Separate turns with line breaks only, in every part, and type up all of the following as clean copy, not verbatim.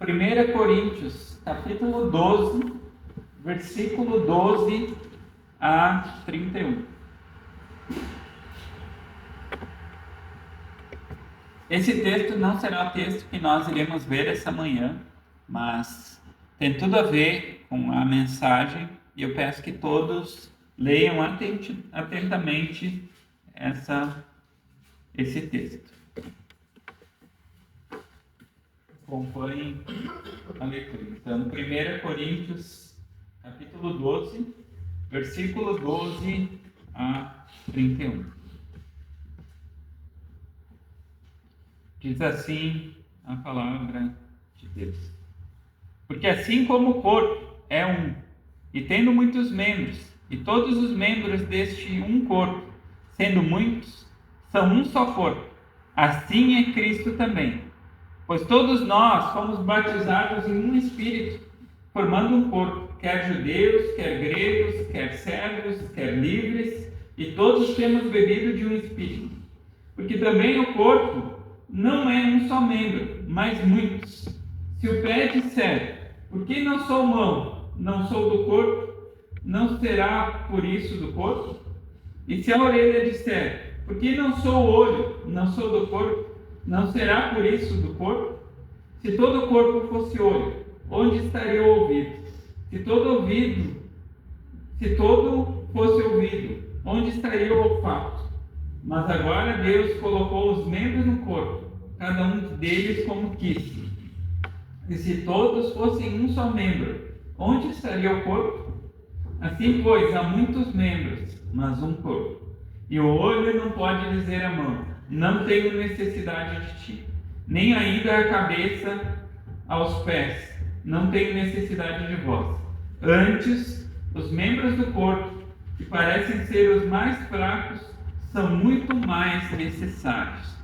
1 Coríntios, capítulo 12, versículo 12 a 31. Esse texto não será o texto que nós iremos ver essa manhã, mas tem tudo a ver com a mensagem e eu peço que todos leiam atentamente esse texto. Acompanhem a leitura. Então, 1 Coríntios, capítulo 12, versículo 12 a 31. Diz assim a palavra de Deus. Porque assim como o corpo é um, e tendo muitos membros, e todos os membros deste um corpo, sendo muitos, são um só corpo, assim é Cristo também. Pois todos nós fomos batizados em um Espírito, formando um corpo, quer judeus, quer gregos, quer servos, quer livres, e todos temos bebido de um Espírito. Porque também o corpo não é um só membro, mas muitos. Se o pé disser, por que não sou mão, não sou do corpo, não será por isso do corpo? E se a orelha disser, por que não sou olho, não sou do corpo, não será por isso do corpo? Se todo o corpo fosse olho, onde estaria o ouvido? Se todo fosse ouvido, onde estaria o olfato? Mas agora Deus colocou os membros no corpo, cada um deles como quis. E se todos fossem um só membro, onde estaria o corpo? Assim, pois, há muitos membros, mas um corpo. E o olho não pode dizer à mão, não tenho necessidade de ti. Nem ainda a cabeça aos pés, não tenho necessidade de vós. Antes, os membros do corpo, que parecem ser os mais fracos, são muito mais necessários.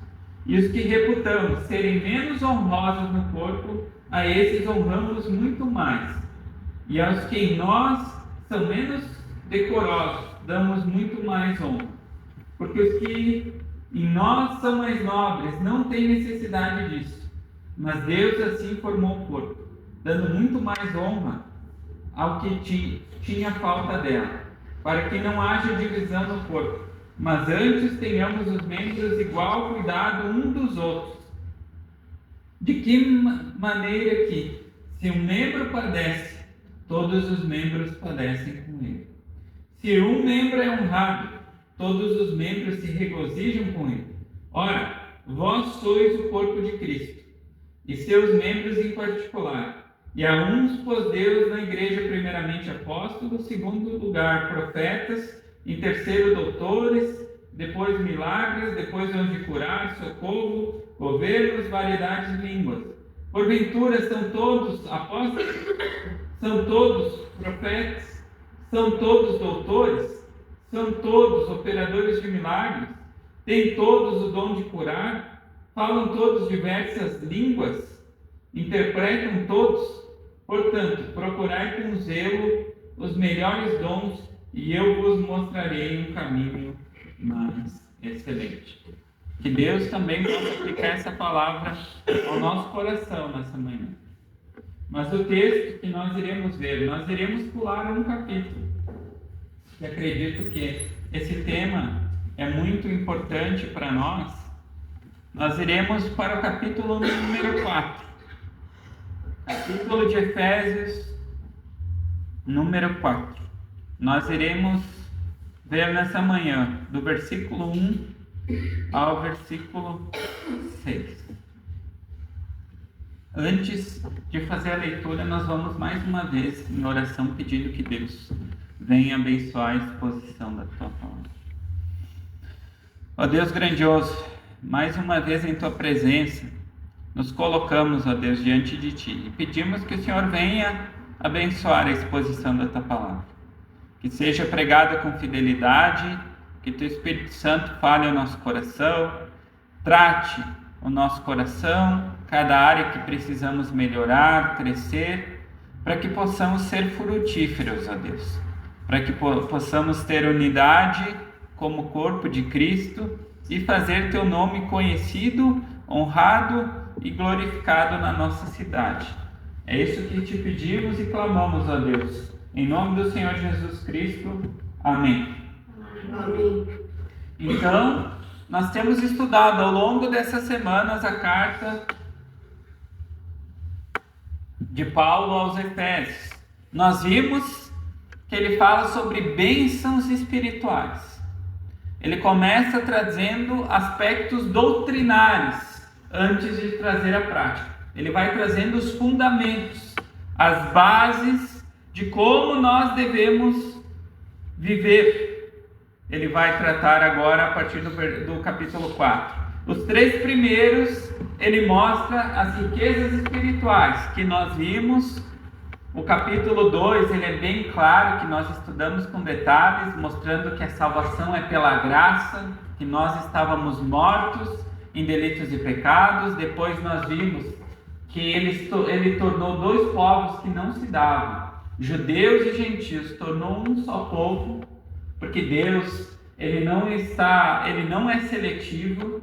E os que reputamos serem menos honrosos no corpo, a esses honramos muito mais. E aos que em nós são menos decorosos, damos muito mais honra. Porque os que em nós são mais nobres não têm necessidade disso. Mas Deus assim formou o corpo, dando muito mais honra ao que tinha falta dela, para que não haja divisão no corpo, mas antes tenhamos os membros igual cuidado um dos outros. De que maneira que, se um membro padece, todos os membros padecem com ele. Se um membro é honrado, todos os membros se regozijam com ele. Ora, vós sois o corpo de Cristo, e seus membros em particular. E a uns pôs Deus na igreja primeiramente apóstolos, segundo lugar profetas, em terceiro doutores, depois milagres, depois dons de curar, socorro, governos, variedades de línguas. Porventura são todos apóstolos? São todos profetas? São todos doutores? São todos operadores de milagres? Têm todos o dom de curar? Falam todos diversas línguas? Interpretam todos? Portanto, procurai com zelo os melhores dons, e eu vos mostrarei um caminho mais excelente. Que Deus também possa aplicar essa palavra ao nosso coração nessa manhã. Mas o texto que nós iremos ver, nós iremos pular um capítulo. E acredito que esse tema é muito importante para nós. Nós iremos para o capítulo número 4. Capítulo de Efésios, número 4. Nós iremos ver nessa manhã, do versículo 1 ao versículo 6. Antes de fazer a leitura, nós vamos mais uma vez em oração pedindo que Deus venha abençoar a exposição da Tua palavra. Ó Deus grandioso, mais uma vez em Tua presença, nos colocamos, ó Deus, diante de Ti e pedimos que o Senhor venha abençoar a exposição da Tua palavra. Que seja pregada com fidelidade, que Teu Espírito Santo fale ao nosso coração, trate o nosso coração, cada área que precisamos melhorar, crescer, para que possamos ser frutíferos, ó Deus, para que possamos ter unidade como corpo de Cristo e fazer Teu nome conhecido, honrado e glorificado na nossa cidade. É isso que te pedimos e clamamos, ó Deus. Em nome do Senhor Jesus Cristo. Amém.
Amém.
Então, nós temos estudado ao longo dessas semanas a carta de Paulo aos Efésios. Nós vimos que ele fala sobre bênçãos espirituais. Ele começa trazendo aspectos doutrinários antes de trazer a prática. Ele vai trazendo os fundamentos, as bases de como nós devemos viver. Ele vai tratar agora a partir do capítulo 4. Os 3 primeiros, ele mostra as riquezas espirituais que nós vimos. O capítulo 2, ele é bem claro, que nós estudamos com detalhes, mostrando que a salvação é pela graça, que nós estávamos mortos em delitos e pecados. Depois nós vimos que ele tornou 2 povos que não se davam, judeus e gentios, tornou um só povo, porque Deus, ele não é seletivo.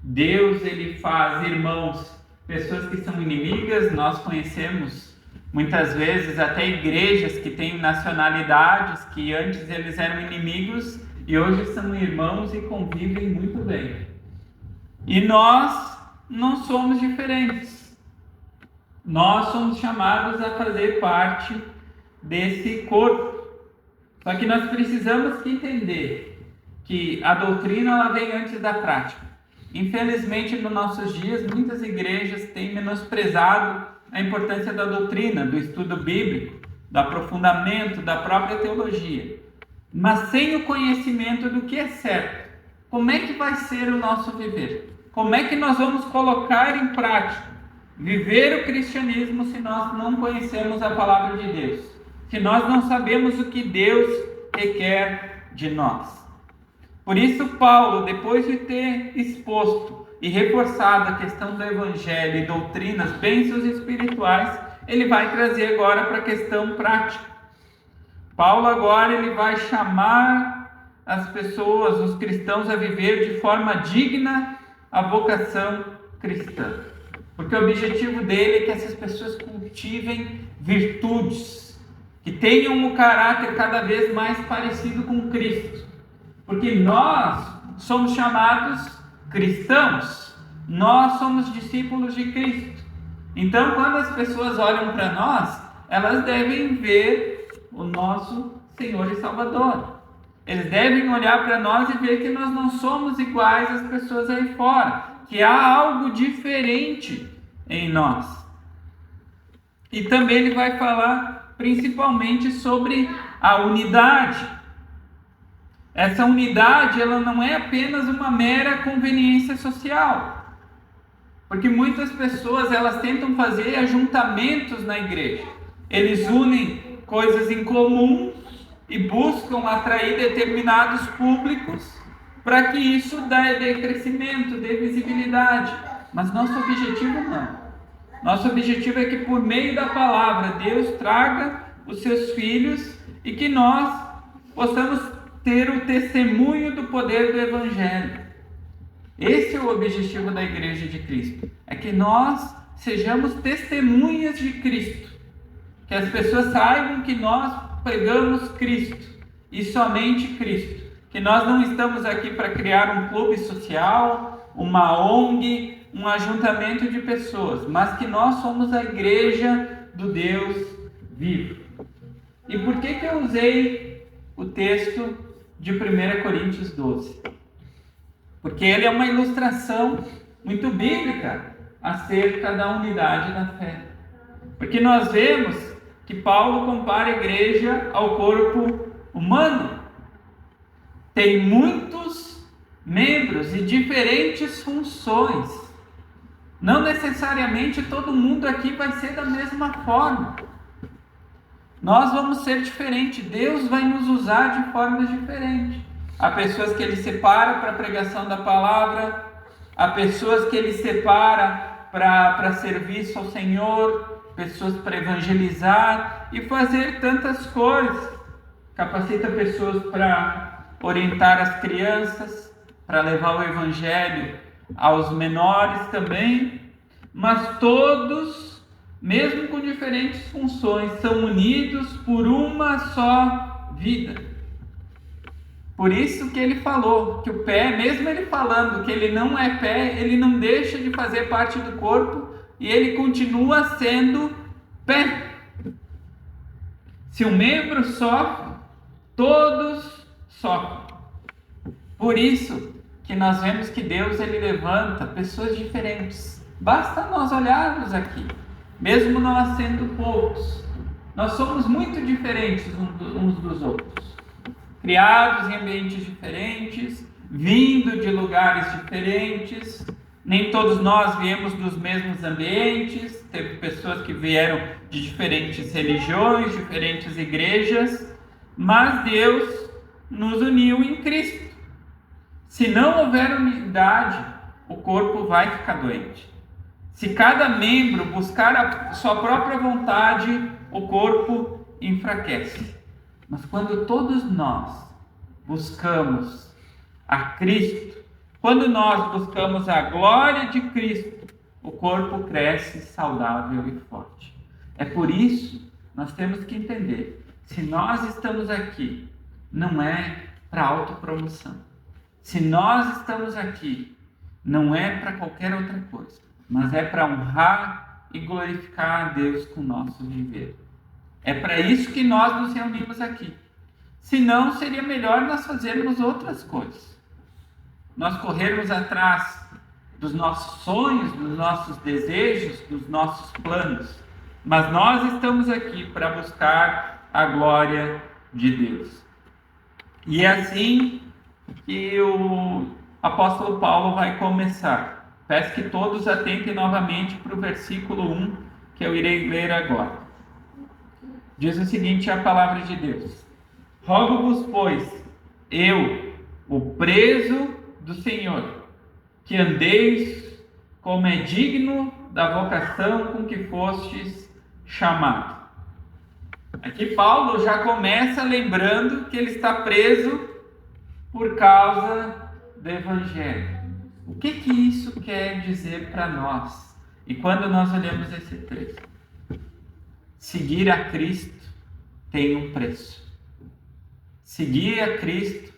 Deus, ele faz irmãos, pessoas que são inimigas. Nós conhecemos muitas vezes até igrejas que têm nacionalidades que antes eles eram inimigos e hoje são irmãos e convivem muito bem. E nós não somos diferentes. Nós somos chamados a fazer parte desse corpo. Só que nós precisamos entender que a doutrina ela vem antes da prática. Infelizmente, nos nossos dias, muitas igrejas têm menosprezado a importância da doutrina, do estudo bíblico, do aprofundamento, da própria teologia. Mas sem o conhecimento do que é certo, como é que vai ser o nosso viver? Como é que nós vamos colocar em prática, viver o cristianismo, se nós não conhecemos a palavra de Deus? Se nós não sabemos o que Deus requer de nós? Por isso, Paulo, depois de ter exposto e reforçado a questão do evangelho e doutrinas, bênçãos espirituais, ele vai trazer agora para a questão prática. Paulo agora ele vai chamar as pessoas, os cristãos, a viver de forma digna a vocação cristã. Porque o objetivo dele é que essas pessoas cultivem virtudes, que tenham um caráter cada vez mais parecido com Cristo. Porque nós somos chamados cristãos, nós somos discípulos de Cristo. Então, quando as pessoas olham para nós, elas devem ver o nosso Senhor e Salvador. Eles devem olhar para nós e ver que nós não somos iguais às pessoas aí fora, que há algo diferente em nós. E também ele vai falar principalmente sobre a unidade. Essa unidade, ela não é apenas uma mera conveniência social. Porque muitas pessoas, elas tentam fazer ajuntamentos na igreja. Eles unem coisas em comum e buscam atrair determinados públicos para que isso dê crescimento, dê visibilidade. Mas nosso objetivo não. Nosso objetivo é que por meio da palavra Deus traga os seus filhos e que nós possamos ter o testemunho do poder do Evangelho. Esse é o objetivo da Igreja de Cristo. É que nós sejamos testemunhas de Cristo. Que as pessoas saibam que nós pregamos Cristo e somente Cristo. Que nós não estamos aqui para criar um clube social, uma ONG, um ajuntamento de pessoas, mas que nós somos a Igreja do Deus vivo. E por que eu usei o texto de 1 Coríntios 12? Porque ele é uma ilustração muito bíblica acerca da unidade da fé. Porque nós vemos que Paulo compara a igreja ao corpo humano. Tem muitos membros e diferentes funções. Não necessariamente todo mundo aqui vai ser da mesma forma. Nós vamos ser diferentes. Deus vai nos usar de formas diferentes. Há pessoas que Ele separa para a pregação da palavra. Há pessoas que Ele separa para serviço ao Senhor. Pessoas para evangelizar e fazer tantas coisas. Capacita pessoas para orientar as crianças, para levar o evangelho aos menores também. Mas todos mesmo com diferentes funções, são unidos por uma só vida. Por isso que ele falou que o pé, mesmo ele falando que ele não é pé, ele não deixa de fazer parte do corpo e ele continua sendo pé. Se um membro sofre, todos sofrem. Por isso que nós vemos que Deus ele levanta pessoas diferentes. Basta nós olharmos aqui, mesmo nós sendo poucos, nós somos muito diferentes uns dos outros. Criados em ambientes diferentes, vindo de lugares diferentes. Nem todos nós viemos dos mesmos ambientes. Teve pessoas que vieram de diferentes religiões, diferentes igrejas, mas Deus nos uniu em Cristo. Se não houver unidade, o corpo vai ficar doente. Se cada membro buscar a sua própria vontade, o corpo enfraquece. Mas quando todos nós buscamos a Cristo, quando nós buscamos a glória de Cristo, o corpo cresce saudável e forte. É por isso que nós temos que entender, se nós estamos aqui, não é para autopromoção. Se nós estamos aqui, não é para qualquer outra coisa, mas é para honrar e glorificar a Deus com o nosso viver. É para isso que nós nos reunimos aqui. Senão, seria melhor nós fazermos outras coisas. Nós corrermos atrás dos nossos sonhos, dos nossos desejos, dos nossos planos. Mas nós estamos aqui para buscar a glória de Deus. E é assim que o apóstolo Paulo vai começar. Peço que todos atentem novamente para o versículo 1, que eu irei ler agora. Diz o seguinte a palavra de Deus: Rogo-vos, pois, eu, o preso do Senhor, que andeis como é digno da vocação com que fostes chamado. Aqui Paulo já começa lembrando que ele está preso por causa do Evangelho. O que isso quer dizer para nós? E quando nós olhamos esse texto, seguir a Cristo tem um preço. Seguir a Cristo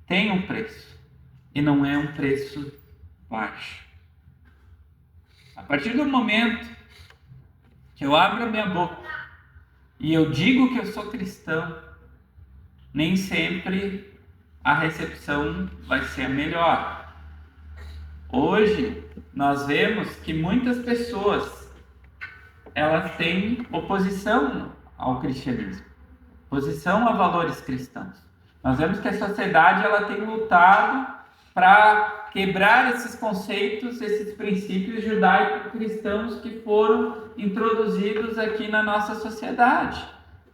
tem um preço. E não é um preço baixo. A partir do momento que eu abro a minha boca e eu digo que eu sou cristão, nem sempre a recepção vai ser a melhor. Hoje nós vemos que muitas pessoas elas têm oposição ao cristianismo, oposição a valores cristãos. Nós vemos que a sociedade ela tem lutado para quebrar esses conceitos, esses princípios judaico-cristãos que foram introduzidos aqui na nossa sociedade.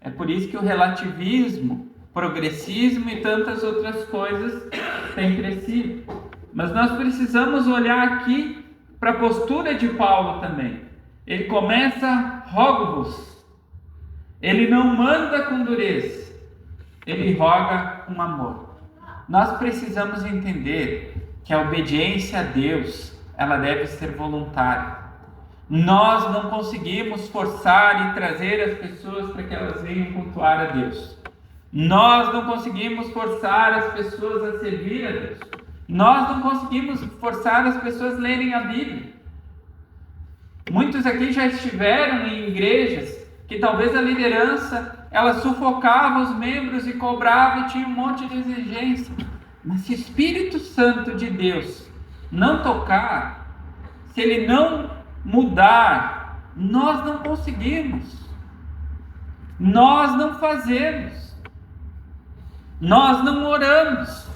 É por isso que o relativismo, progressismo e tantas outras coisas têm crescido. Mas nós precisamos olhar aqui para a postura de Paulo também. Ele começa, rogo-vos. Ele não manda com dureza, ele roga com amor. Nós precisamos entender que a obediência a Deus, ela deve ser voluntária. Nós não conseguimos forçar e trazer as pessoas para que elas venham cultuar a Deus. Nós não conseguimos forçar as pessoas a servir a Deus. Nós não conseguimos forçar as pessoas a lerem a Bíblia. Muitos aqui já estiveram em igrejas que talvez a liderança ela sufocava os membros e cobrava e tinha um monte de exigência. Mas se o Espírito Santo de Deus não tocar, se ele não mudar, nós não conseguimos. Nós não fazemos. Nós não oramos.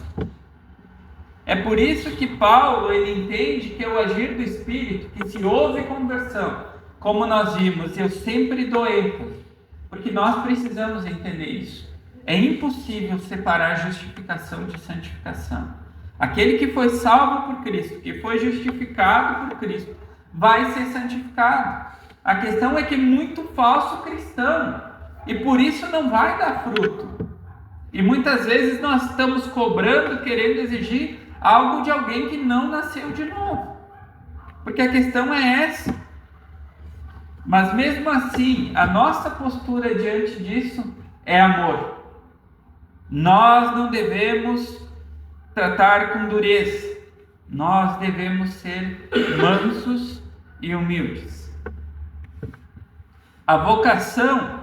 É por isso que Paulo ele entende que é o agir do Espírito, que se houve conversão, como nós vimos, eu sempre dou ênfase, porque nós precisamos entender isso. É impossível separar justificação de santificação. Aquele que foi salvo por Cristo, que foi justificado por Cristo, vai ser santificado. A questão é que é muito falso cristão, e por isso não vai dar fruto. E muitas vezes nós estamos cobrando, querendo exigir algo de alguém que não nasceu de novo. Porque a questão é essa. Mas mesmo assim, a nossa postura diante disso é amor. Nós não devemos tratar com dureza. Nós devemos ser mansos e humildes. A vocação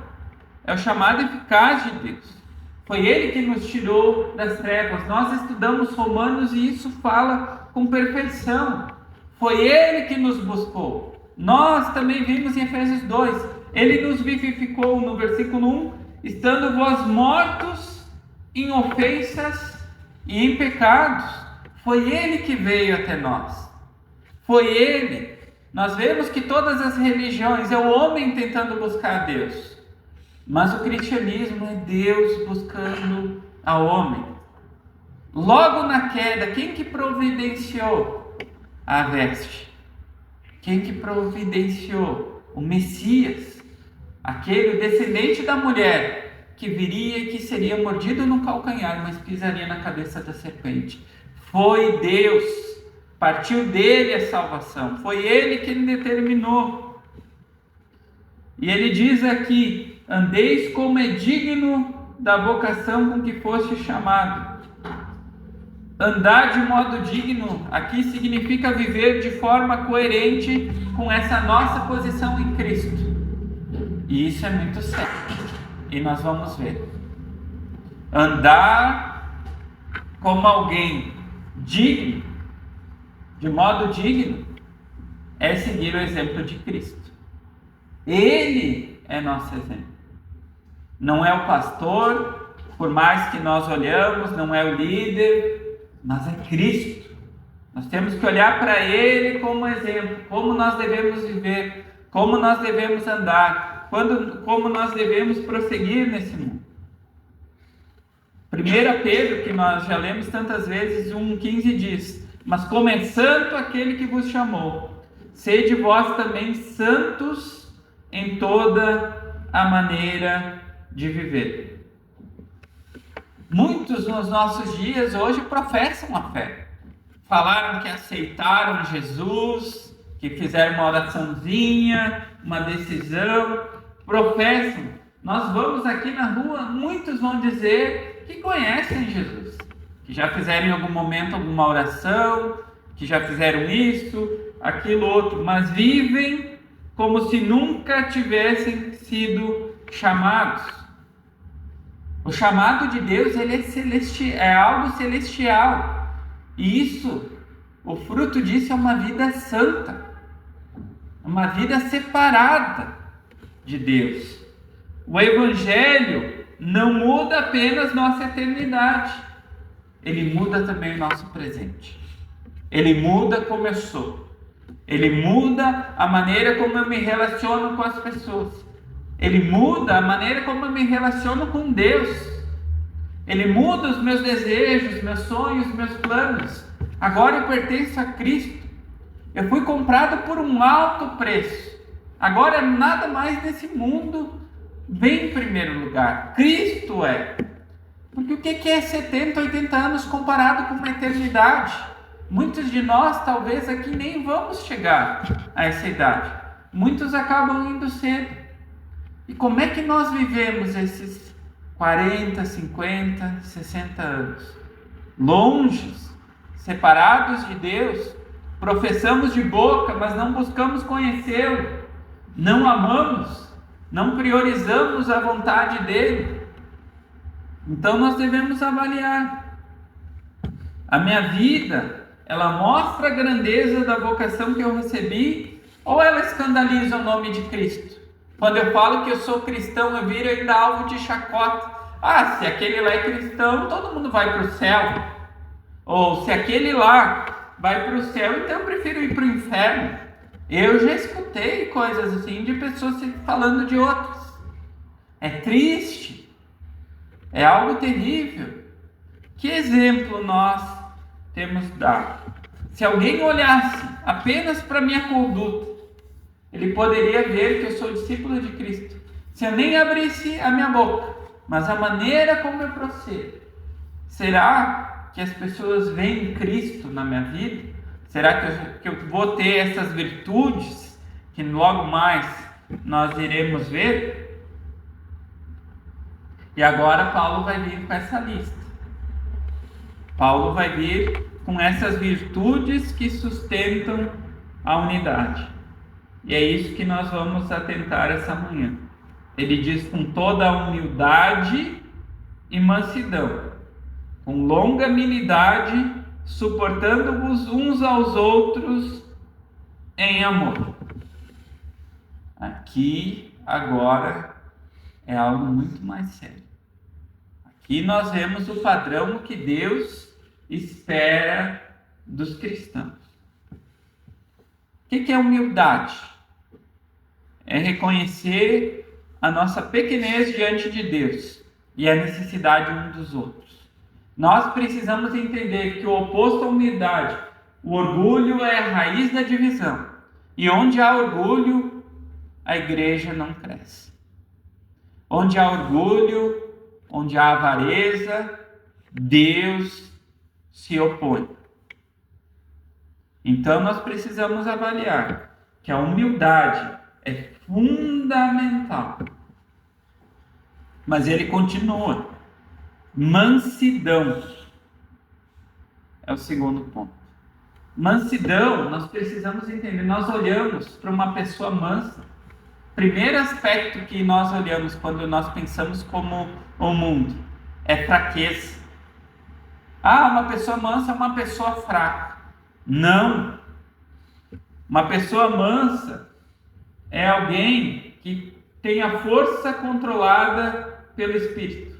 é o chamado eficaz de Deus. Foi Ele que nos tirou das trevas. Nós estudamos Romanos e isso fala com perfeição. Foi Ele que nos buscou. Nós também vimos em Efésios 2. Ele nos vivificou no versículo 1, estando vós mortos em ofensas e em pecados. Foi Ele que veio até nós. Foi Ele. Nós vemos que todas as religiões é o homem tentando buscar a Deus. Mas o cristianismo é Deus buscando ao homem. Logo na queda, quem que providenciou a veste? Quem que providenciou? O Messias. Aquele descendente da mulher que viria e que seria mordido no calcanhar, mas pisaria na cabeça da serpente. Foi Deus. Partiu dele a salvação. Foi ele quem determinou. E ele diz aqui: andeis como é digno da vocação com que foste chamado. Andar de modo digno aqui significa viver de forma coerente com essa nossa posição em Cristo. E isso é muito sério. E nós vamos ver. Andar como alguém digno, de modo digno, é seguir o exemplo de Cristo. Ele é nosso exemplo. Não é o pastor, por mais que nós olhamos, não é o líder, mas é Cristo. Nós temos que olhar para Ele como exemplo, como nós devemos viver, como nós devemos andar, como nós devemos prosseguir nesse mundo. 1 Pedro, que nós já lemos tantas vezes, 1,15 diz: mas como é santo aquele que vos chamou, sede vós também santos em toda a maneira de viver. Muitos nos nossos dias hoje professam a fé. Falaram que aceitaram Jesus, que fizeram uma oraçãozinha, uma decisão, professam. Nós vamos aqui na rua, muitos vão dizer que conhecem Jesus, que já fizeram em algum momento alguma oração, que já fizeram isso, aquilo, outro, mas vivem como se nunca tivessem sido chamados. O chamado de Deus, ele é algo celestial. E isso, o fruto disso é uma vida santa, uma vida separada de Deus. O Evangelho não muda apenas nossa eternidade, ele muda também o nosso presente. Ele muda como eu sou. Ele muda a maneira como eu me relaciono com as pessoas. Ele muda a maneira como eu me relaciono com Deus. Ele muda os meus desejos, meus sonhos, meus planos. Agora eu pertenço a Cristo. Eu fui comprado por um alto preço. Agora nada mais nesse mundo vem em primeiro lugar. Cristo é. Porque o que é 70, 80 anos comparado com uma eternidade? Muitos de nós, talvez aqui, nem vamos chegar a essa idade. Muitos acabam indo cedo. E como é que nós vivemos esses 40, 50, 60 anos? Longes, separados de Deus, professamos de boca, mas não buscamos conhecê-lo, não amamos, não priorizamos a vontade dele. Então nós devemos avaliar. A minha vida, ela mostra a grandeza da vocação que eu recebi, ou ela escandaliza o nome de Cristo? Quando eu falo que eu sou cristão, eu viro ainda alvo de chacota. Ah, se aquele lá é cristão, todo mundo vai para o céu. Ou se aquele lá vai para o céu, então eu prefiro ir para o inferno. Eu já escutei coisas assim de pessoas falando de outros. É triste. É algo terrível. Que exemplo nós temos dado? Se alguém olhasse apenas para a minha conduta, ele poderia ver que eu sou discípulo de Cristo. Se eu nem abrisse a minha boca, mas a maneira como eu procedo, será que as pessoas veem Cristo na minha vida? Será que eu vou ter essas virtudes que logo mais nós iremos ver. E agora Paulo vai vir com essa lista. Paulo vai vir com essas virtudes que sustentam a unidade. E é isso que nós vamos atentar essa manhã. Ele diz com toda a humildade e mansidão, com longanimidade, suportando-vos uns aos outros em amor. Aqui, agora, é algo muito mais sério. Aqui nós vemos o padrão que Deus espera dos cristãos. O que é humildade? É reconhecer a nossa pequenez diante de Deus e a necessidade uns dos outros. Nós precisamos entender que o oposto à humildade, o orgulho, é a raiz da divisão. E onde há orgulho, a igreja não cresce. Onde há orgulho, onde há avareza, Deus se opõe. Então nós precisamos avaliar que a humildade é fundamental. Mas ele continua. Mansidão é o segundo ponto. Mansidão, nós precisamos entender. Nós olhamos para uma pessoa mansa. Primeiro aspecto que nós olhamos quando nós pensamos como o mundo é fraqueza. Uma pessoa mansa é uma pessoa fraca. Não. Uma pessoa mansa é alguém que tem a força controlada pelo Espírito.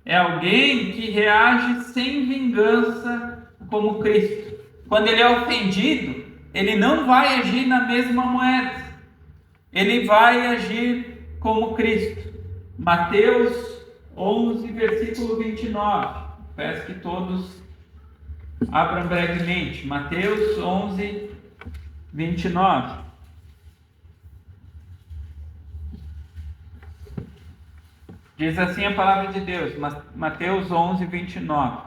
É alguém que reage sem vingança como Cristo. Quando ele é ofendido, ele não vai agir na mesma moeda. Ele vai agir como Cristo. Mateus 11, versículo 29. Peço que todos abram brevemente. Mateus 11, 29. Diz assim a palavra de Deus, Mateus 11, 29.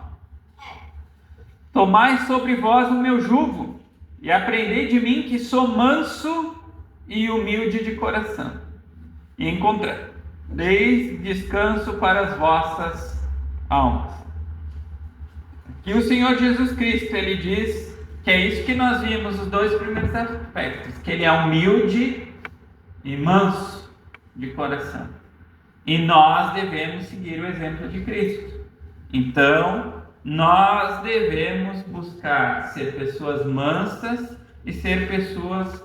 Tomai sobre vós o meu jugo, e aprendei de mim que sou manso e humilde de coração, e encontrareis descanso para as vossas almas. Aqui o Senhor Jesus Cristo, ele diz que é isso que nós vimos, os dois primeiros aspectos, que ele é humilde e manso de coração. E nós devemos seguir o exemplo de Cristo. Então, nós devemos buscar ser pessoas mansas e ser pessoas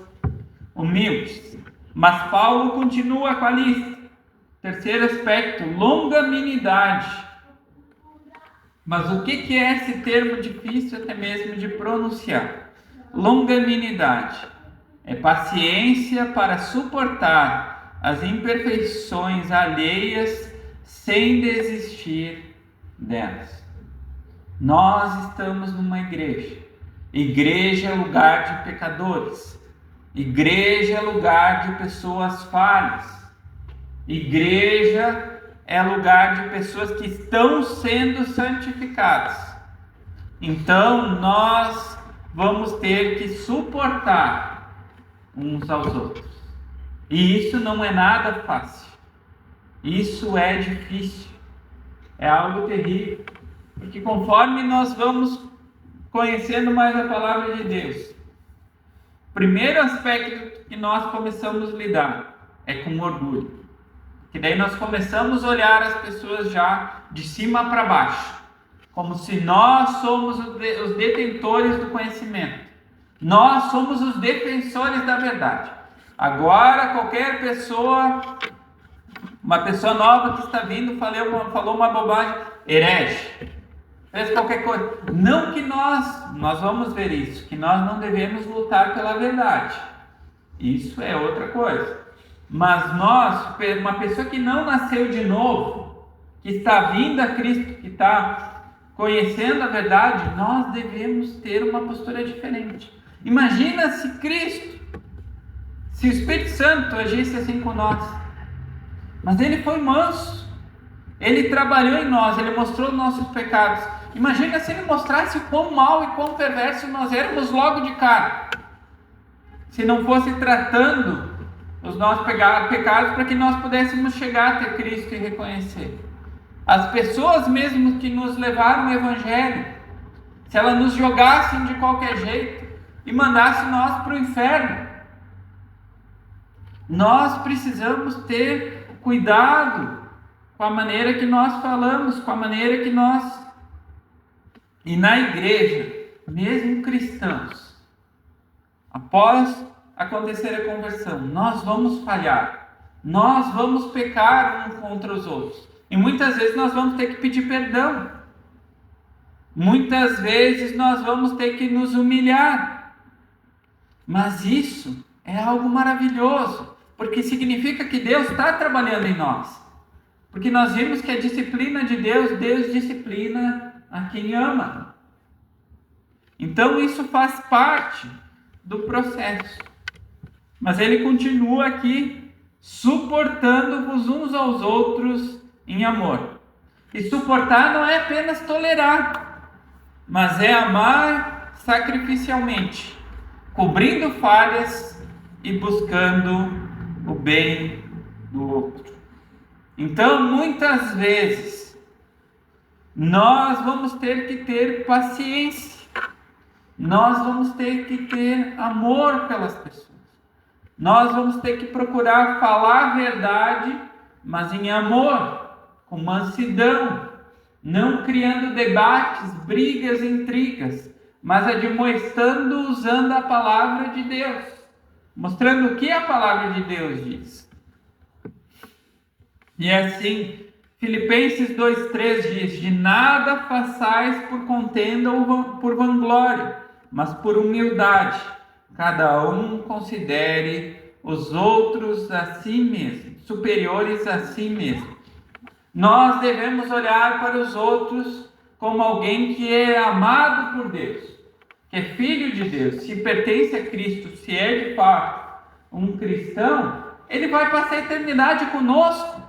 humildes. Mas Paulo continua com a lista. Terceiro aspecto, longanimidade. Mas o que é esse termo difícil até mesmo de pronunciar? Longanimidade é paciência para suportar as imperfeições alheias sem desistir delas. Nós estamos numa igreja. Igreja é lugar de pecadores. Igreja é lugar de pessoas falhas. Igreja é lugar de pessoas que estão sendo santificadas. Então nós vamos ter que suportar uns aos outros. E isso não é nada fácil. Isso é difícil. É algo terrível. Porque conforme nós vamos conhecendo mais a palavra de Deus, o primeiro aspecto que nós começamos a lidar é com o orgulho. Que daí nós começamos a olhar as pessoas já de cima para baixo. Como se nós somos os detentores do conhecimento. Nós somos os defensores da verdade. Agora qualquer pessoa, uma pessoa nova que está vindo, falou uma bobagem, herege, fez qualquer coisa. Não que nós vamos ver isso, que nós não devemos lutar pela verdade. Isso é outra coisa. Mas nós, uma pessoa que não nasceu de novo, que está vindo a Cristo, que está conhecendo a verdade, nós devemos ter uma postura diferente. Imagina se o Espírito Santo agisse assim com nós. Mas ele foi manso. Ele trabalhou em nós, ele mostrou nossos pecados. Imagina se ele mostrasse o quão mal e quão perverso nós éramos logo de cara. Se não fosse tratando os nossos pecados para que nós pudéssemos chegar até Cristo e reconhecer. As pessoas mesmo que nos levaram ao Evangelho, se elas nos jogassem de qualquer jeito e mandassem nós para o inferno, nós precisamos ter cuidado com a maneira que nós falamos, com a maneira que nós... E na igreja, mesmo cristãos, após acontecer a conversão, nós vamos falhar, nós vamos pecar uns contra os outros, e muitas vezes nós vamos ter que pedir perdão, muitas vezes nós vamos ter que nos humilhar, mas isso é algo maravilhoso, porque significa que Deus está trabalhando em nós, porque nós vimos que a disciplina de Deus, Deus disciplina a quem ama. Então isso faz parte do processo. Mas ele continua aqui, suportando-vos uns aos outros em amor. E suportar não é apenas tolerar, mas é amar sacrificialmente, cobrindo falhas e buscando o bem do outro. Então, muitas vezes, nós vamos ter que ter paciência, nós vamos ter que ter amor pelas pessoas, nós vamos ter que procurar falar a verdade, mas em amor, com mansidão, não criando debates, brigas, intrigas, mas admoestando usando a palavra de Deus, mostrando o que a palavra de Deus diz. E assim, Filipenses 2,3 diz: de nada façais por contenda ou por vanglória, mas por humildade, cada um considere os outros a si mesmo, superiores a si mesmo. Nós devemos olhar para os outros como alguém que é amado por Deus, que é filho de Deus, se pertence a Cristo, se é de fato um cristão, ele vai passar a eternidade conosco.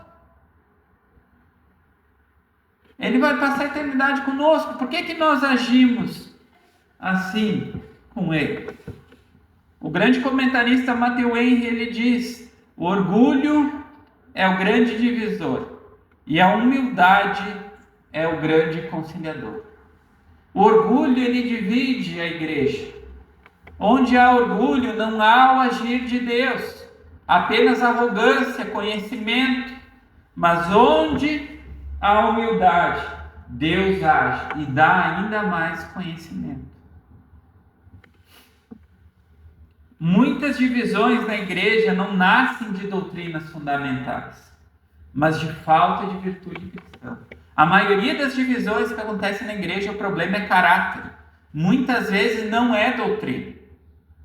Ele vai passar a eternidade conosco. Por que nós agimos assim com ele? O grande comentarista Matthew Henry, ele diz: o orgulho é o grande divisor e a humildade é o grande conciliador. O orgulho, ele divide a igreja. Onde há orgulho, não há o agir de Deus, apenas arrogância, conhecimento. Mas onde há humildade, Deus age e dá ainda mais conhecimento. Muitas divisões na igreja não nascem de doutrinas fundamentais, mas de falta de virtude cristã. A maioria das divisões que acontecem na igreja, o problema é caráter. Muitas vezes não é doutrina.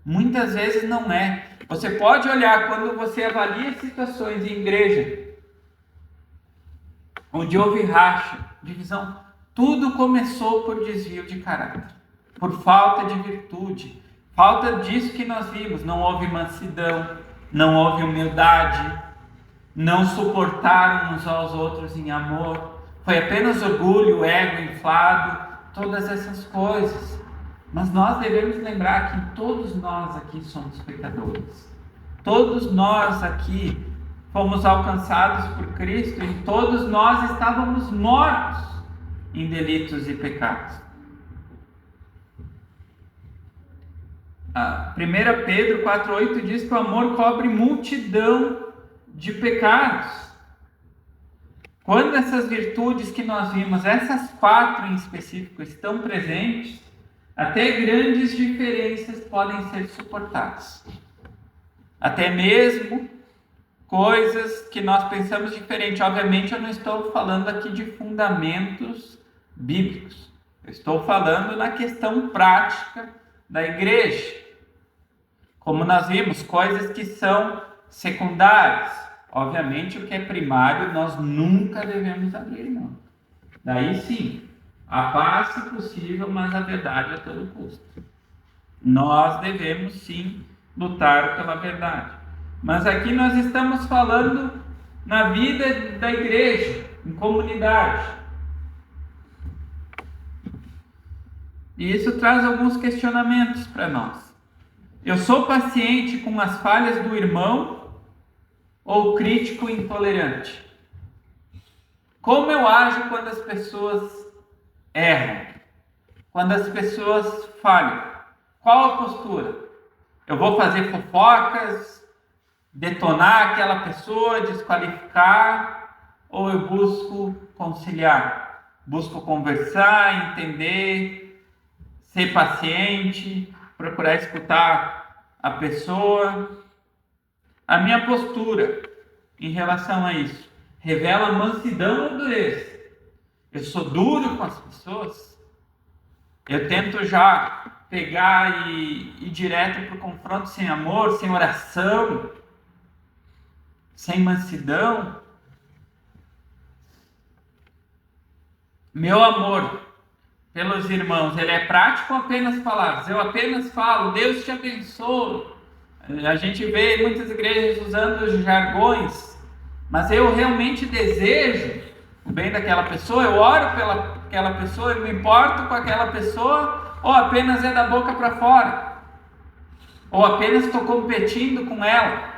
Muitas vezes não é. Você pode olhar quando você avalia situações em igreja onde houve racha, divisão, tudo começou por desvio de caráter, por falta de virtude, falta disso que nós vimos. Não houve mansidão, não houve humildade, não suportaram uns aos outros em amor, foi apenas orgulho, ego inflado, todas essas coisas. Mas nós devemos lembrar que todos nós aqui somos pecadores, todos nós aqui fomos alcançados por Cristo e todos nós estávamos mortos em delitos e pecados. 1 Pedro 4,8 diz que o amor cobre multidão de pecados. Quando essas virtudes que nós vimos, essas 4 em específico, estão presentes, até grandes diferenças podem ser suportadas. Até mesmo coisas que nós pensamos diferente. Obviamente eu não estou falando aqui de fundamentos bíblicos. Eu estou falando na questão prática da igreja. Como nós vimos, coisas que são secundárias. Obviamente o que é primário nós nunca devemos abrir mão. Daí sim, a paz se possível, mas a verdade a todo custo. Nós devemos sim lutar pela verdade. Mas aqui nós estamos falando na vida da igreja, em comunidade. E isso traz alguns questionamentos para nós. Eu sou paciente com as falhas do irmão ou crítico e intolerante? Como eu ajo quando as pessoas erram? Quando as pessoas falham? Qual a postura? Eu vou fazer fofocas, detonar aquela pessoa, desqualificar, ou eu busco conciliar? Busco conversar, entender, ser paciente, procurar escutar a pessoa. A minha postura em relação a isso revela mansidão ou dureza? Eu sou duro com as pessoas? Eu tento já pegar e ir direto para o confronto sem amor, sem oração, sem mansidão? Meu amor pelos irmãos, ele é prático ou apenas palavras? Eu apenas falo, Deus te abençoe. A gente vê muitas igrejas usando os jargões, mas eu realmente desejo o bem daquela pessoa, eu oro pela aquela pessoa, eu me importo com aquela pessoa, ou apenas é da boca para fora? Ou apenas estou competindo com ela,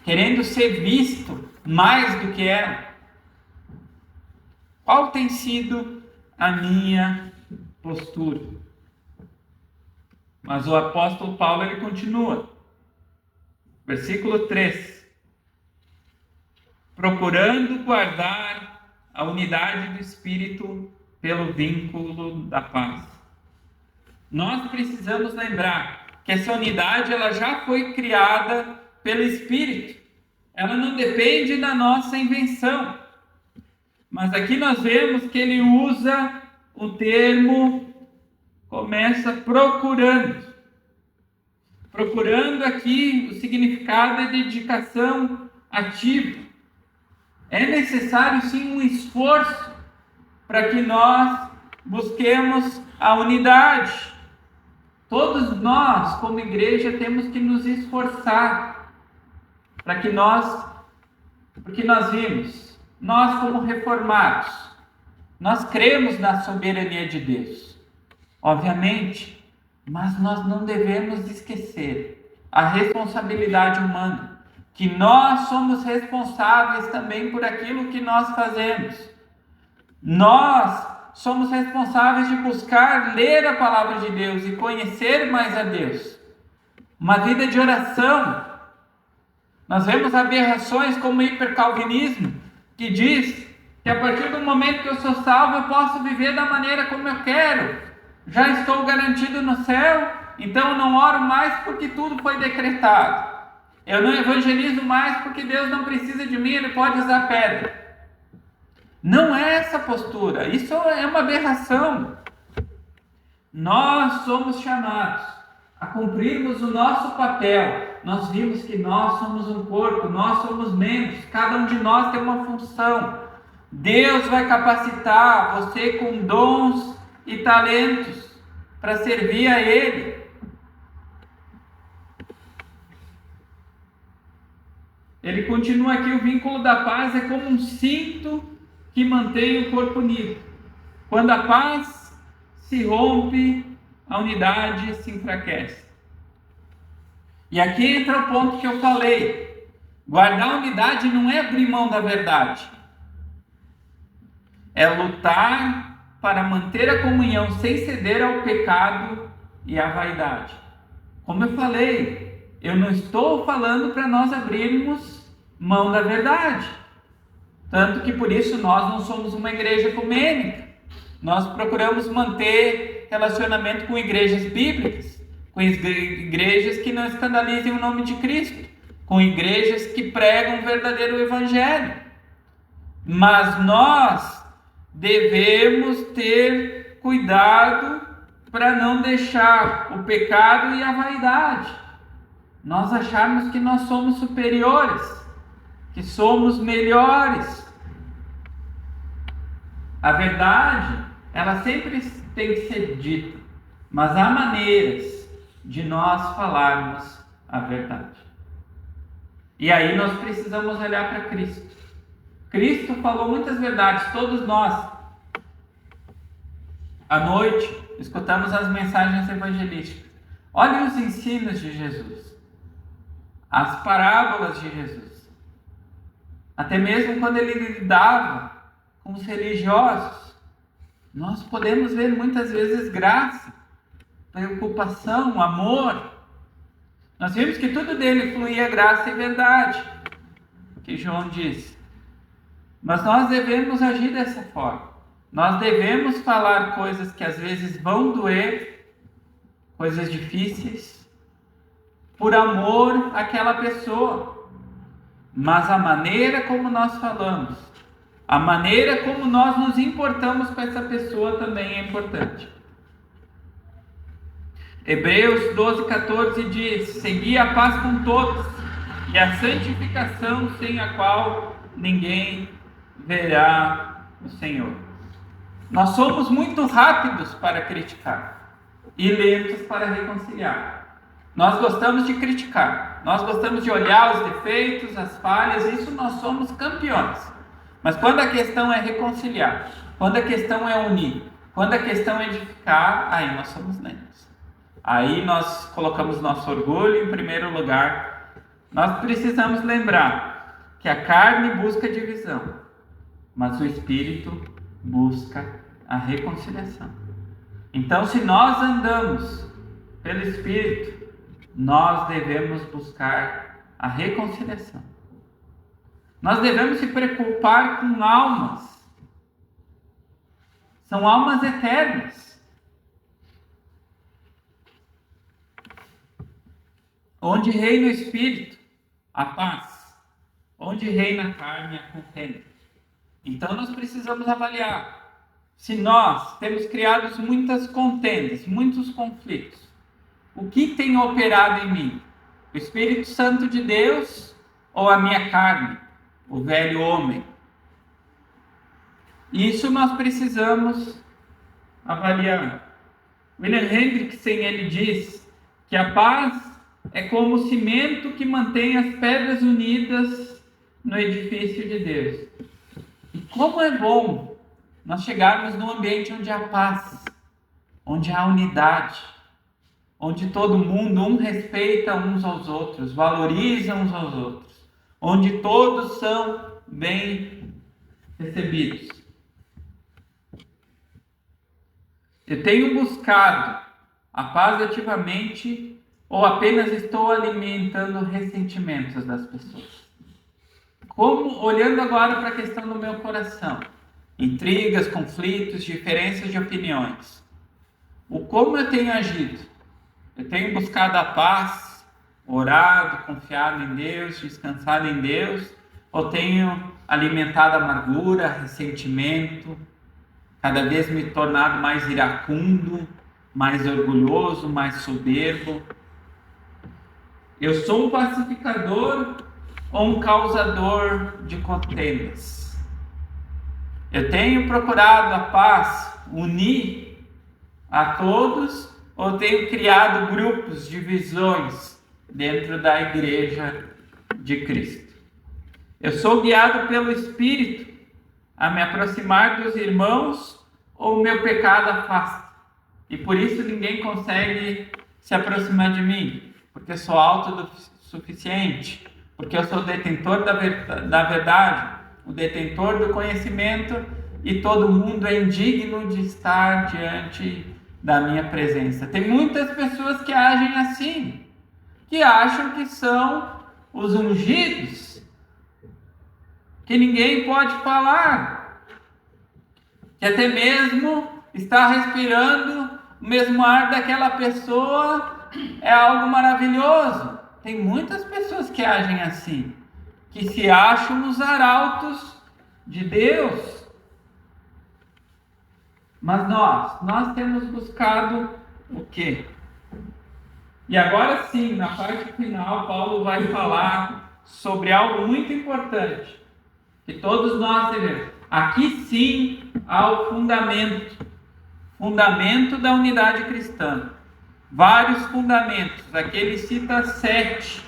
querendo ser visto mais do que ela? Qual tem sido a minha postura? Mas o apóstolo Paulo, ele continua. Versículo 3. Procurando guardar a unidade do Espírito pelo vínculo da paz. Nós precisamos lembrar que essa unidade ela já foi criada pelo Espírito. Ela não depende da nossa invenção. Mas aqui nós vemos que ele usa o termo, começa procurando. Procurando aqui, o significado é dedicação ativa. É necessário sim um esforço para que nós busquemos a unidade. Todos nós, como igreja, temos que nos esforçar para que porque nós vimos, nós como reformados, nós cremos na soberania de Deus, obviamente, mas nós não devemos esquecer a responsabilidade humana, que nós somos responsáveis também por aquilo que nós fazemos. Nós somos responsáveis de buscar ler a palavra de Deus e conhecer mais a Deus. Uma vida de oração. Nós vemos aberrações como o hipercalvinismo, que diz que a partir do momento que eu sou salvo, eu posso viver da maneira como eu quero. Já estou garantido no céu, então eu não oro mais porque tudo foi decretado. Eu não evangelizo mais porque Deus não precisa de mim, Ele pode usar pedra. Não é essa postura, isso é uma aberração. Nós somos chamados a cumprirmos o nosso papel. Nós vimos que nós somos um corpo, nós somos membros, cada um de nós tem uma função. Deus vai capacitar você com dons e talentos para servir a Ele. Ele continua aqui, o vínculo da paz é como um cinto que mantém o corpo unido. Quando a paz se rompe, a unidade se enfraquece. E aqui entra o ponto que eu falei. Guardar a unidade não é abrir mão da verdade. É lutar para manter a comunhão sem ceder ao pecado e à vaidade. Como eu falei, eu não estou falando para nós abrirmos mão da verdade. Tanto que por isso nós não somos uma igreja ecumênica. Nós procuramos manter relacionamento com igrejas bíblicas, com igrejas que não escandalizem o nome de Cristo, com igrejas que pregam o verdadeiro evangelho. Mas nós devemos ter cuidado para não deixar o pecado e a vaidade. Nós acharmos que nós somos superiores, que somos melhores. A verdade, ela sempre tem que ser dita, mas há maneiras de nós falarmos a verdade. E aí nós precisamos olhar para Cristo. Cristo falou muitas verdades, todos nós. À noite, escutamos as mensagens evangelísticas. Olhem os ensinos de Jesus, as parábolas de Jesus. até mesmo quando ele lidava com os religiosos, nós podemos ver muitas vezes graça, preocupação, amor. Nós vimos que tudo dele fluía graça e verdade, que João disse. Mas nós devemos agir dessa forma. Nós devemos falar coisas que às vezes vão doer, coisas difíceis, por amor àquela pessoa. Mas a maneira como nós falamos, a maneira como nós nos importamos com essa pessoa também é importante. Hebreus 12:14 diz: segui a paz com todos e a santificação, sem a qual ninguém verá o Senhor. Nós somos muito rápidos para criticar e lentos para reconciliar. Nós gostamos de criticar, nós gostamos de olhar os defeitos, as falhas, isso nós somos campeões. Mas quando a questão é reconciliar, quando a questão é unir, quando a questão é edificar, aí nós somos lentos. Aí nós colocamos nosso orgulho em primeiro lugar. Nós precisamos lembrar que a carne busca divisão, mas o Espírito busca a reconciliação. Então, se nós andamos pelo Espírito, nós devemos buscar a reconciliação. Nós devemos se preocupar com almas. São almas eternas. Onde reina o Espírito, a paz. Onde reina a carne, a contenda. Então nós precisamos avaliar se nós temos criado muitas contendas, muitos conflitos. O que tem operado em mim? O Espírito Santo de Deus ou a minha carne, o velho homem? Isso nós precisamos avaliar. William Hendrickson, ele diz que a paz é como o cimento que mantém as pedras unidas no edifício de Deus. E como é bom nós chegarmos num ambiente onde há paz, onde há unidade, onde todo mundo respeita uns aos outros, valoriza uns aos outros, onde todos são bem recebidos. Eu tenho buscado a paz ativamente ou apenas estou alimentando ressentimentos das pessoas? Como, olhando agora para a questão do meu coração, intrigas, conflitos, diferenças de opiniões, como eu tenho agido? Eu tenho buscado a paz, orado, confiado em Deus, descansado em Deus, ou tenho alimentado amargura, ressentimento, cada vez me tornado mais iracundo, mais orgulhoso, mais soberbo? Eu sou um pacificador ou um causador de contendas? Eu tenho procurado a paz, unir a todos, ou tenho criado grupos, divisões dentro da igreja de Cristo? Eu sou guiado pelo Espírito a me aproximar dos irmãos, ou o meu pecado afasta? E por isso ninguém consegue se aproximar de mim, porque eu sou autossuficiente, porque eu sou o detentor da verdade, o detentor do conhecimento, e todo mundo é indigno de estar diante da minha presença. Tem muitas pessoas que agem assim, que acham que são os ungidos, que ninguém pode falar, que até mesmo estar respirando o mesmo ar daquela pessoa é algo maravilhoso. Tem muitas pessoas que agem assim, que se acham os arautos de Deus. Mas nós temos buscado o quê? E agora sim, na parte final, Paulo vai falar sobre algo muito importante, que todos nós devemos. Aqui sim há o fundamento da unidade cristã. Vários fundamentos. Aqui ele cita 7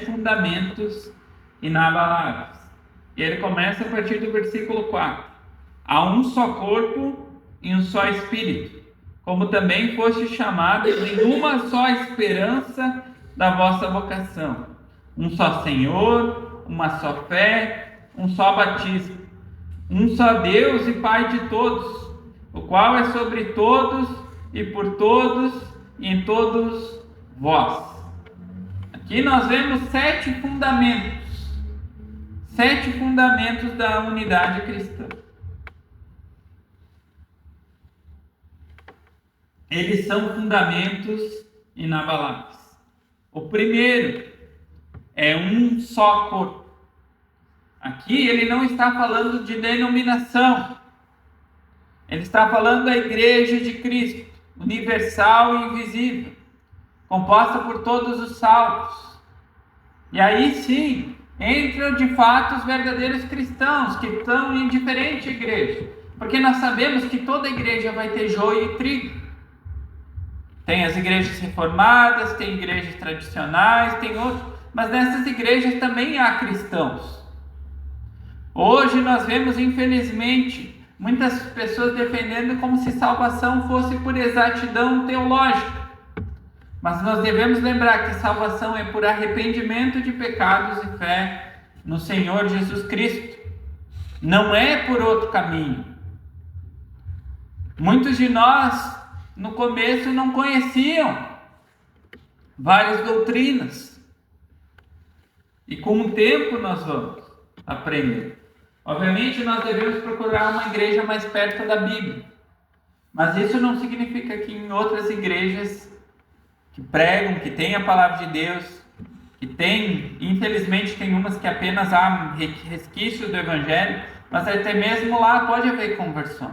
fundamentos inabaláveis. E ele começa a partir do versículo 4. Há um só corpo e um só espírito, como também foste chamados em uma só esperança da vossa vocação. Um só Senhor, uma só fé, um só batismo. Um só Deus e Pai de todos, o qual é sobre todos e por todos e em todos vós. Aqui nós vemos 7 fundamentos da unidade cristã. Eles são fundamentos inabaláveis. O primeiro é um só corpo. Aqui ele não está falando de denominação. Ele está falando da Igreja de Cristo, universal e invisível, composta por todos os salvos. E aí sim, entram de fato os verdadeiros cristãos, que estão em diferente igreja. Porque nós sabemos que toda igreja vai ter joio e trigo. Tem as igrejas reformadas, tem igrejas tradicionais, tem outras. Mas nessas igrejas também há cristãos. Hoje nós vemos, infelizmente, muitas pessoas defendendo como se salvação fosse por exatidão teológica. Mas nós devemos lembrar que salvação é por arrependimento de pecados e fé no Senhor Jesus Cristo. Não é por outro caminho. Muitos de nós, no começo, não conheciam várias doutrinas. E com o tempo nós vamos aprender. Obviamente nós devemos procurar uma igreja mais perto da Bíblia. Mas isso não significa que em outras igrejas que pregam, que têm a palavra de Deus, que tem, infelizmente tem umas que apenas há resquícios do Evangelho, mas até mesmo lá pode haver conversões.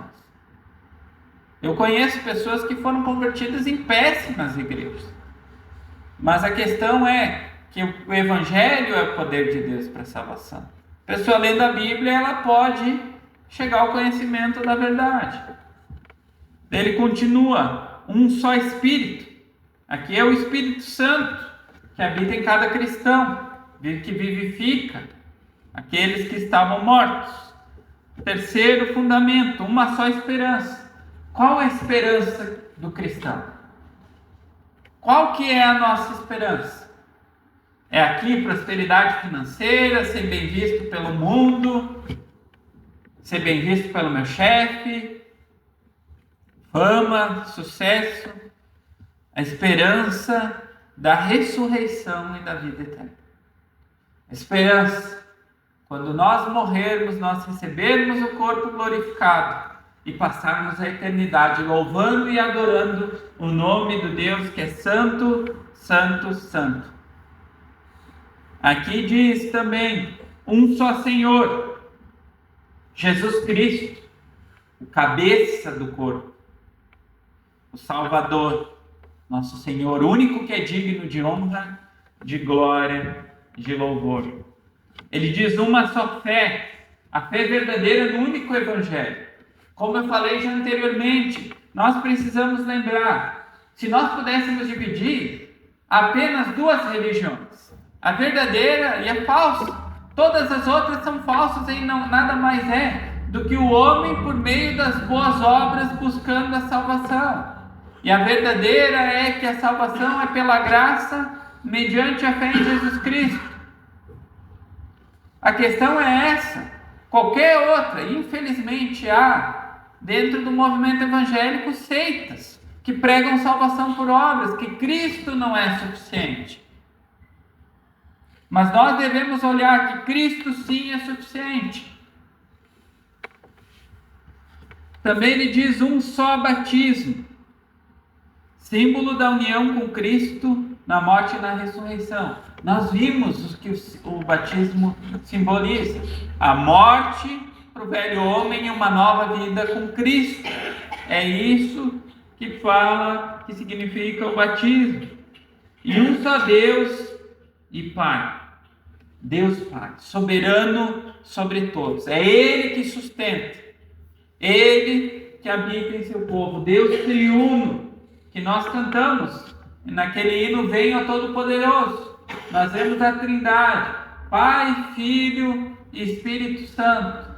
Eu conheço pessoas que foram convertidas em péssimas igrejas. Mas a questão é que o Evangelho é o poder de Deus para a salvação. A pessoa lendo a Bíblia, ela pode chegar ao conhecimento da verdade. Ele continua, um só Espírito. Aqui é o Espírito Santo, que habita em cada cristão, que vivifica aqueles que estavam mortos. Terceiro fundamento, uma só esperança. Qual é a esperança do cristão? Qual que é a nossa esperança? É aqui prosperidade financeira, ser bem visto pelo mundo, ser bem visto pelo meu chefe, fama, sucesso, a esperança da ressurreição e da vida eterna. A esperança, quando nós morrermos, nós recebermos o corpo glorificado e passarmos a eternidade louvando e adorando o nome do Deus que é Santo, Santo, Santo. Aqui diz também, um só Senhor, Jesus Cristo, o cabeça do corpo, o Salvador, nosso Senhor, único que é digno de honra, de glória, de louvor. Ele diz uma só fé, a fé verdadeira no único Evangelho. Como eu falei já anteriormente, nós precisamos lembrar, se nós pudéssemos dividir apenas 2 religiões, a verdadeira e a falsa, todas as outras são falsas e não, nada mais é do que o homem por meio das boas obras buscando a salvação. E a verdadeira é que a salvação é pela graça, mediante a fé em Jesus Cristo. A questão é essa. Qualquer outra, infelizmente, há dentro do movimento evangélico seitas que pregam salvação por obras, que Cristo não é suficiente. Mas nós devemos olhar que Cristo sim é suficiente. Também ele diz um só batismo, símbolo da união com Cristo na morte e na ressurreição. Nós vimos o que o batismo simboliza: a morte para o velho homem e uma nova vida com Cristo. É isso que fala, que significa o batismo. E um só Deus e Pai. Deus Pai, soberano sobre todos. É Ele que sustenta. Ele que habita em seu povo. Deus triuno, que nós cantamos. E naquele hino, Venha Todo-Poderoso. Nós vemos a Trindade, Pai, Filho e Espírito Santo.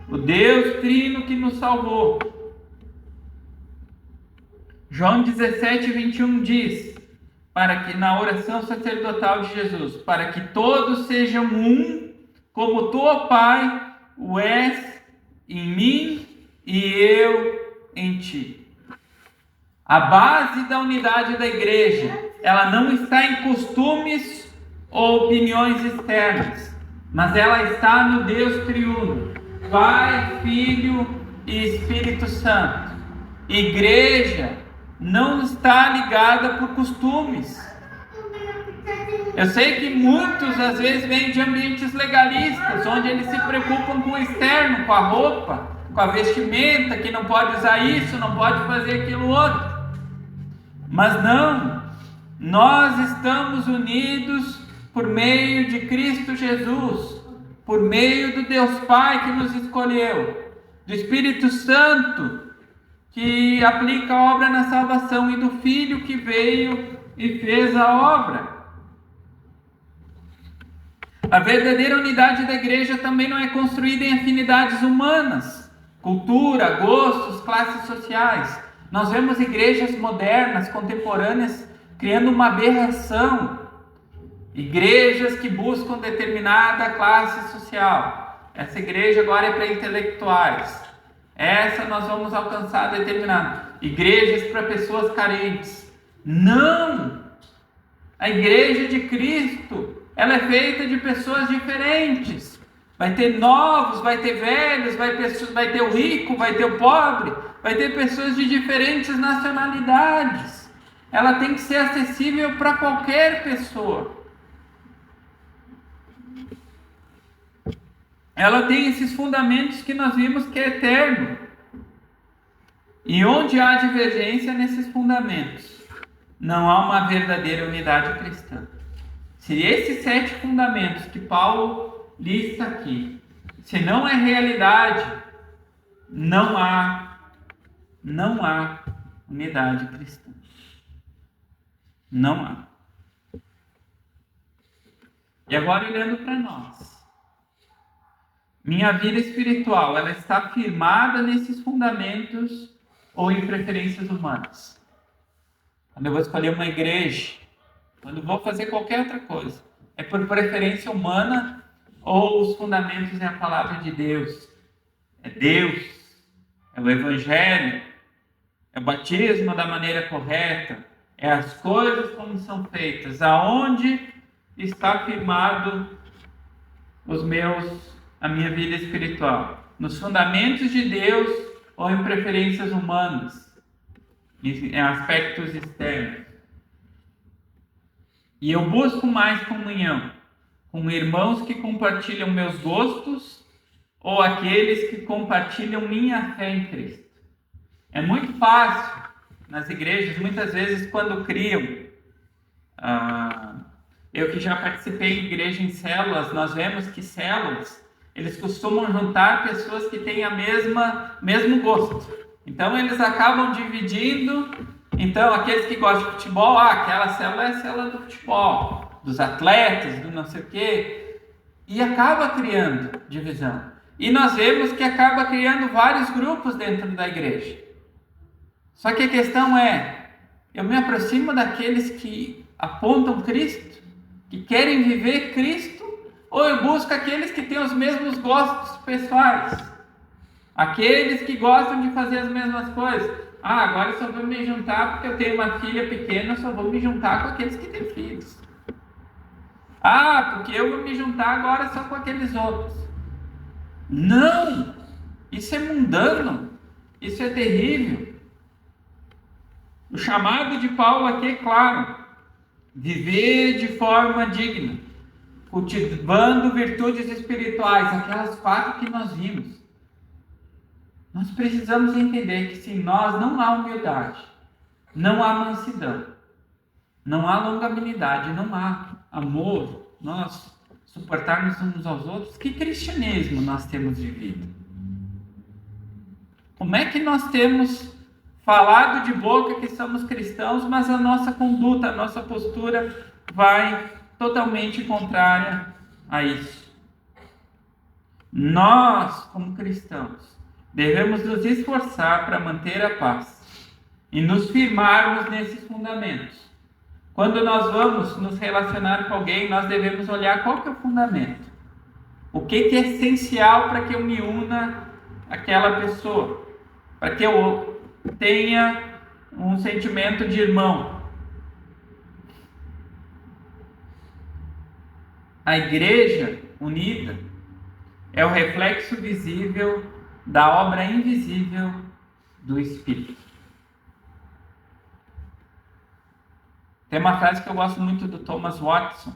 O Deus trino que nos salvou. João 17, 21 diz: para que na oração sacerdotal de Jesus, para que todos sejam um, como tu, ó Pai, o és em mim e eu em ti. A base da unidade da igreja, ela não está em costumes ou opiniões externas, mas ela está no Deus triuno, Pai, Filho e Espírito Santo. Igreja não está ligada por costumes. Eu sei que muitos às vezes vêm de ambientes legalistas, onde eles se preocupam com o externo, com a roupa, com a vestimenta, que não pode usar isso, não pode fazer aquilo outro. Mas não, nós estamos unidos por meio de Cristo Jesus, por meio do Deus Pai que nos escolheu, do Espírito Santo que aplica a obra na salvação e do Filho que veio e fez a obra. A verdadeira unidade da igreja também não é construída em afinidades humanas, cultura, gostos, classes sociais. Nós vemos igrejas modernas, contemporâneas, criando uma aberração. Igrejas que buscam determinada classe social. Essa igreja agora é para intelectuais. Essa nós vamos alcançar determinada. Igrejas para pessoas carentes. Não! A igreja de Cristo, ela é feita de pessoas diferentes. Vai ter novos, vai ter velhos, vai ter o rico, vai ter o pobre, vai ter pessoas de diferentes nacionalidades. Ela tem que ser acessível para qualquer pessoa. Ela tem esses fundamentos que nós vimos que é eterno. E onde há divergência nesses fundamentos, não há uma verdadeira unidade cristã. Se esses 7 fundamentos que Paulo lista aqui, se não é realidade, não há unidade cristã. Não há. E agora olhando para nós. Minha vida espiritual, ela está firmada nesses fundamentos ou em preferências humanas? Quando eu vou escolher uma igreja, quando eu vou fazer qualquer outra coisa, é por preferência humana ou os fundamentos é a palavra de Deus? É Deus, é o Evangelho, é o batismo da maneira correta, é as coisas como são feitas, aonde está firmado a minha vida espiritual? Nos fundamentos de Deus ou em preferências humanas, em aspectos externos? E eu busco mais comunhão com irmãos que compartilham meus gostos ou aqueles que compartilham minha fé em Cristo? É muito fácil nas igrejas, muitas vezes quando criam, eu que já participei de igreja em células, nós vemos que células, eles costumam juntar pessoas que têm mesmo gosto. Então eles acabam dividindo. Então aqueles que gostam de futebol, aquela célula é a célula do futebol, dos atletas, do não sei o quê. E acaba criando divisão. E nós vemos que acaba criando vários grupos dentro da igreja. Só que a questão é, eu me aproximo daqueles que apontam Cristo, que querem viver Cristo, ou eu busco aqueles que têm os mesmos gostos pessoais? Aqueles que gostam de fazer as mesmas coisas. Agora eu só vou me juntar porque eu tenho uma filha pequena, eu só vou me juntar com aqueles que têm filhos. Porque eu vou me juntar agora só com aqueles outros. Não! Isso é mundano. Isso é terrível. O chamado de Paulo aqui é claro. Viver de forma digna, cultivando virtudes espirituais, aquelas 4 que nós vimos. Nós precisamos entender que sem nós não há humildade, não há mansidão, não há longanimidade, não há amor, nós suportarmos uns aos outros. Que cristianismo nós temos vivido? Como é que nós temos falado de boca que somos cristãos, mas a nossa conduta, a nossa postura vai totalmente contrária a isso? Nós, como cristãos, devemos nos esforçar para manter a paz e nos firmarmos nesses fundamentos, Quando nós vamos nos relacionar com alguém, nós devemos olhar qual que é o fundamento. O que é essencial para que eu me una àquela pessoa? Para que eu tenha um sentimento de irmão. A igreja unida é o reflexo visível da obra invisível do Espírito. Tem uma frase que eu gosto muito do Thomas Watson,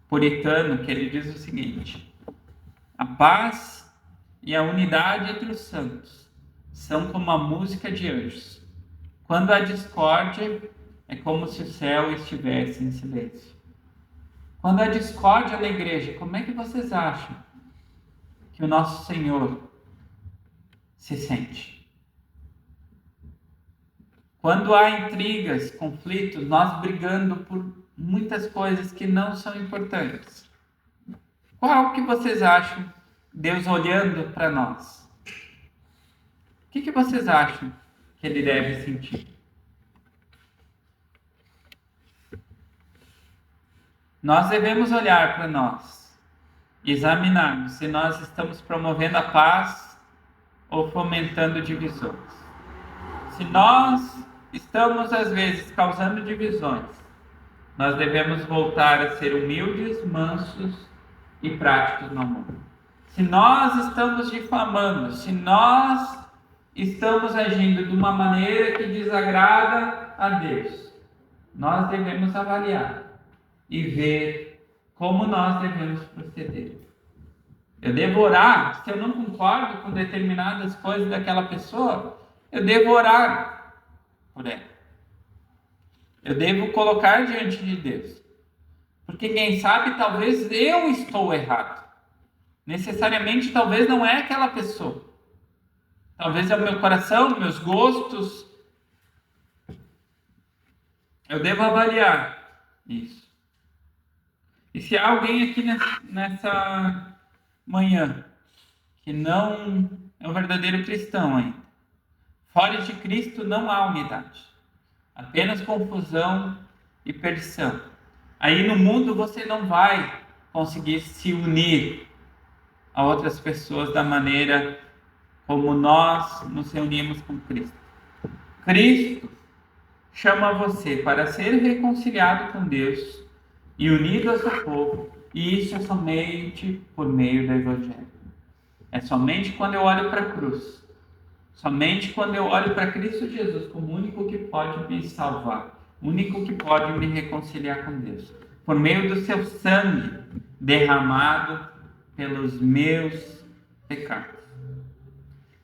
puritano, que ele diz o seguinte: a paz e a unidade entre os santos são como a música de anjos. Quando há discórdia, é como se o céu estivesse em silêncio. Quando há discórdia na igreja, como é que vocês acham que o nosso Senhor se sente? Quando há intrigas, conflitos, nós brigando por muitas coisas que não são importantes, qual que vocês acham Deus olhando para nós? O que vocês acham que Ele deve sentir? Nós devemos olhar para nós, examinar se nós estamos promovendo a paz ou fomentando divisões. Se nós estamos, às vezes, causando divisões, nós devemos voltar a ser humildes, mansos e práticos no amor. Se nós estamos difamando, se nós estamos agindo de uma maneira que desagrada a Deus, nós devemos avaliar e ver como nós devemos proceder. Eu devo orar, se eu não concordo com determinadas coisas daquela pessoa, eu devo orar por ela. Eu devo colocar diante de Deus. Porque quem sabe, talvez eu estou errado. Necessariamente, talvez não é aquela pessoa. Talvez é o meu coração, meus gostos. Eu devo avaliar isso. E se há alguém aqui nessa manhã que não é um verdadeiro cristão ainda, fora de Cristo não há unidade. Apenas confusão e perdição. Aí no mundo você não vai conseguir se unir a outras pessoas da maneira como nós nos reunimos com Cristo. Cristo chama você para ser reconciliado com Deus e unido ao seu povo, e isso é somente por meio do Evangelho. É somente quando eu olho para a cruz, somente quando eu olho para Cristo Jesus como o único que pode me salvar, o único que pode me reconciliar com Deus, por meio do seu sangue derramado pelos meus pecados.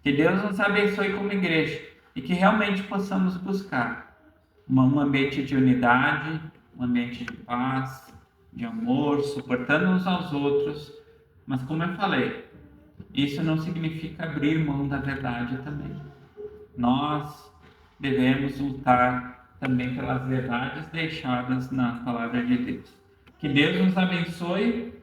Que Deus nos abençoe como igreja e que realmente possamos buscar um ambiente de unidade, um ambiente de paz, de amor, suportando uns aos outros. Mas como eu falei, isso não significa abrir mão da verdade também. Nós devemos lutar também pelas verdades deixadas na palavra de Deus. Que Deus nos abençoe